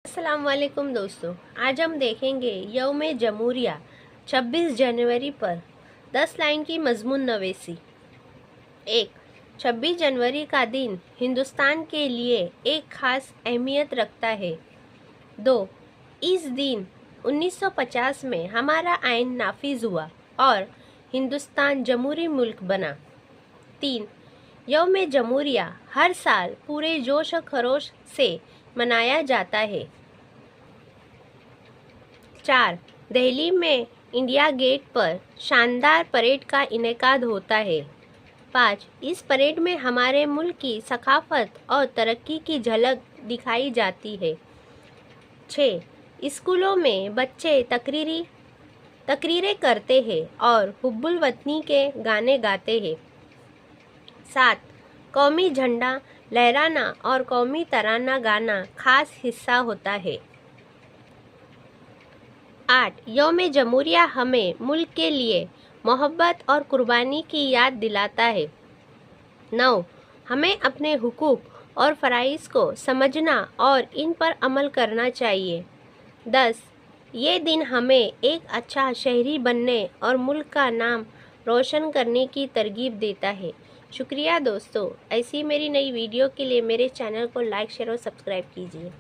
अस्सलाम वालेकुम दोस्तों, आज हम देखेंगे यौम जमहूरिया 26 जनवरी पर 10 लाइन की मजमून नवेसी। 1. 26 जनवरी का दिन हिंदुस्तान के लिए एक खास अहमियत रखता है। 2. इस दिन 1950 में हमारा आइन नाफिज हुआ और हिंदुस्तान जमहूरी मुल्क बना। 3. यौम जमहूरिया हर साल पूरे जोश और खरोश से मनाया जाता है। 4. दिल्ली में इंडिया गेट पर शानदार परेड का इनेकाद होता है। 5. इस परेड में हमारे मुल्क की सकाफत और तरक्की की झलक दिखाई जाती है। 6. स्कूलों में बच्चे तकरीरें करते हैं और हुब्बुल वतनी के गाने गाते हैं। 7. कौमी झंडा लहराना और कौमी तराना गाना खास हिस्सा होता है। 8. यौम जमहूरिया हमें मुल्क के लिए मोहब्बत और कुर्बानी की याद दिलाता है। 9. हमें अपने हुकूक और फ़राइज़ को समझना और इन पर अमल करना चाहिए। 10. ये दिन हमें एक अच्छा शहरी बनने और मुल्क का नाम रोशन करने की तरगीब देता है। शुक्रिया दोस्तों, ऐसी मेरी नई वीडियो के लिए मेरे चैनल को लाइक, शेयर और सब्सक्राइब कीजिए।